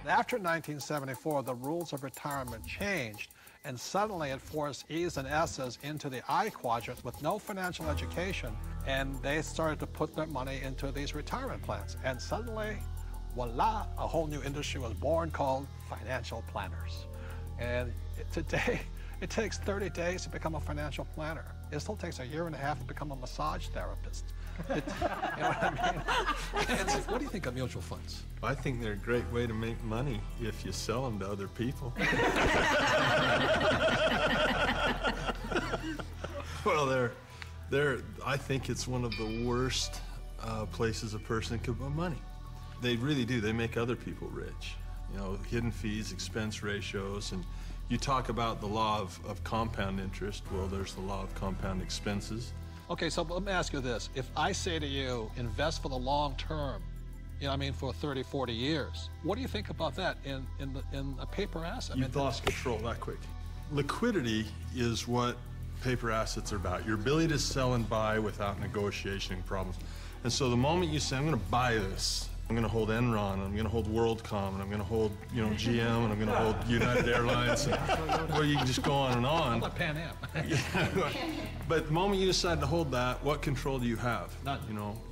After 1974, the rules of retirement changed, and suddenly it forced E's and S's into the I quadrant with no financial education, and they started to put their money into these retirement plans. And suddenly, voila, a whole new industry was born called financial planners. And today, it takes 30 days to become a financial planner. It still takes a year and a half to become a massage therapist. You know what I mean? It's like, what do you think of mutual funds? I think they're a great way to make money if you sell them to other people. Well, I think it's one of the worst places a person could put money. They really do. They make other people rich. You know, hidden fees, expense ratios, and you talk about the law of compound interest. Well, there's the law of compound expenses. Okay, so let me ask you this. If I say to you, invest for the long term, you know what I mean, for 30, 40 years, what do you think about that in a paper asset? You've lost control that quick. Liquidity is what paper assets are about. Your ability to sell and buy without negotiation problems. And so the moment you say, I'm going to buy this, I'm going to hold Enron, and I'm going to hold WorldCom, and I'm going to hold, GM, and I'm going to hold United Airlines. Well, you can just go on and on. How about Pan Am? But the moment you decide to hold that, what control do you have? None.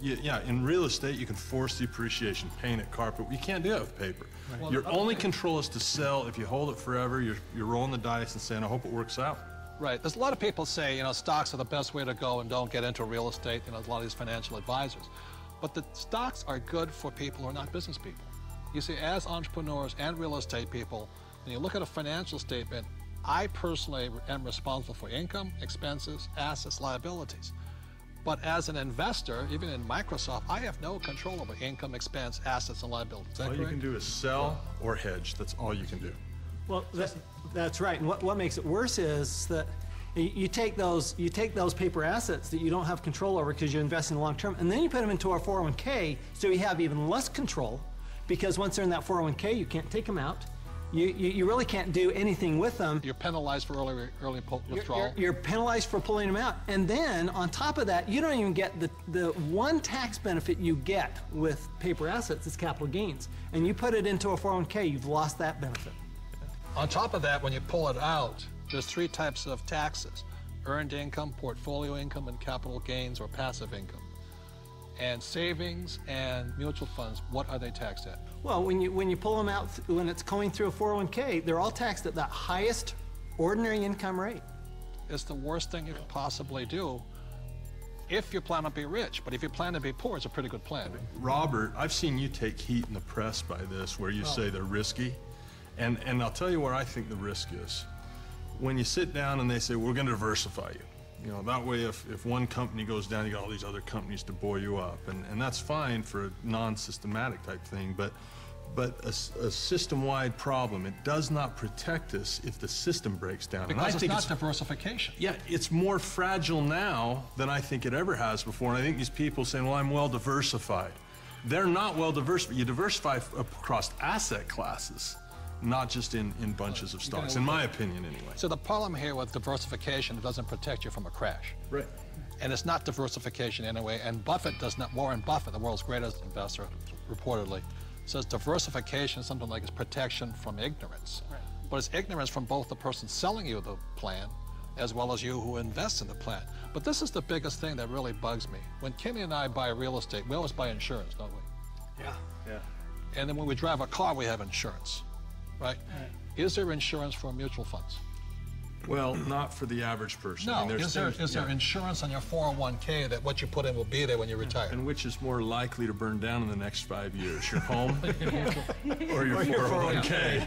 In real estate, you can force the appreciation, paint it, carpet. You can't do that with paper. Right. Well, Your only control is to sell. If you hold it forever, you're rolling the dice and saying, I hope it works out. Right. There's a lot of people say, stocks are the best way to go and don't get into real estate. A lot of these financial advisors. But the stocks are good for people who are not business people. You see, as entrepreneurs and real estate people, when you look at a financial statement, I personally am responsible for income, expenses, assets, liabilities. But as an investor, even in Microsoft, I have no control over income, expense, assets, and liabilities. All you can do is sell or hedge. That's all you can do. Well, that's right. And what makes it worse is that you take those paper assets that you don't have control over because you're investing long term, and then you put them into our 401k, so you have even less control, because once they're in that 401k, you can't take them out. You really can't do anything with them. You're penalized for early withdrawal. You're penalized for pulling them out. And then, on top of that, you don't even get the one tax benefit you get with paper assets is capital gains. And you put it into a 401k, you've lost that benefit. On top of that, when you pull it out, there's 3 types of taxes: earned income, portfolio income, and capital gains or passive income. And savings and mutual funds, what are they taxed at? Well, when you pull them out, when it's going through a 401k, they're all taxed at that highest ordinary income rate. It's the worst thing you could possibly do if you plan to be rich. But if you plan to be poor, it's a pretty good plan. Robert, I've seen you take heat in the press by this, where you say they're risky. And I'll tell you where I think the risk is. When you sit down and they say, we're going to diversify you. That way if one company goes down, you got all these other companies to buoy you up. And that's fine for a non-systematic type thing, but a system-wide problem, it does not protect us if the system breaks down. Because it's not diversification. Yeah, it's more fragile now than I think it ever has before. And I think these people saying, well, I'm well diversified. They're not well diversified. You diversify across asset classes, not just in bunches of stocks, in my opinion anyway. So the problem here with diversification, it doesn't protect you from a crash. Right. And it's not diversification anyway, and Warren Buffett, the world's greatest investor, reportedly, says diversification is something like it's protection from ignorance. Right. But it's ignorance from both the person selling you the plan as well as you who invests in the plan. But this is the biggest thing that really bugs me. When Kenny and I buy real estate, we always buy insurance, don't we? Yeah. And then when we drive a car, we have insurance. Right? Is there insurance for mutual funds? Well, not for the average person. No. I mean, is there insurance on your 401k that what you put in will be there when you retire? And which is more likely to burn down in the next 5 years, your home or your 401k?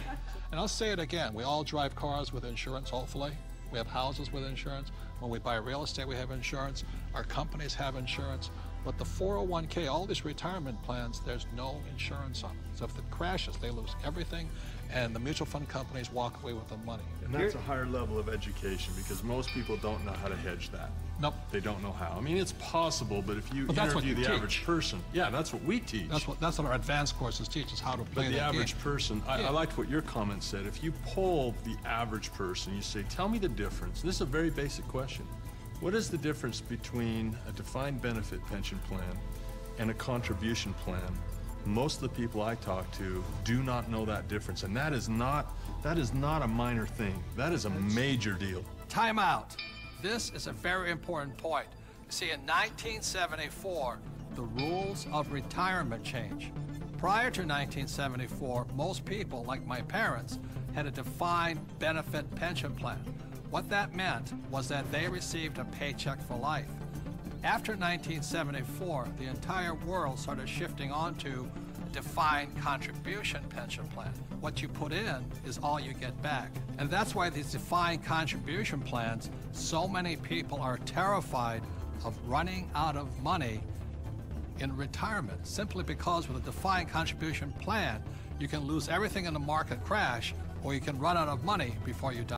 And I'll say it again, we all drive cars with insurance, hopefully. We have houses with insurance. When we buy real estate, we have insurance. Our companies have insurance. But the 401k, all these retirement plans, there's no insurance on them. So if it crashes, they lose everything, and the mutual fund companies walk away with the money. And that's a higher level of education, because most people don't know how to hedge that. Nope. They don't know how. I mean, it's possible, but if you interview the average person, that's what we teach. That's what our advanced courses teach, is how to play the that average game. person, I liked what your comment said. If you poll the average person, you say, tell me the difference. This is a very basic question. What is the difference between a defined benefit pension plan and a contribution plan Most of the people I talk to do not know that difference, and that is not a minor thing. That is a major deal. Time out. This is a very important point. See, in 1974, the rules of retirement changed. Prior to 1974, most people, like my parents, had a defined benefit pension plan. What that meant was that they received a paycheck for life. After 1974, the entire world started shifting onto a defined contribution pension plan. What you put in is all you get back. And that's why these defined contribution plans, so many people are terrified of running out of money in retirement, simply because with a defined contribution plan, you can lose everything in the market crash, or you can run out of money before you die.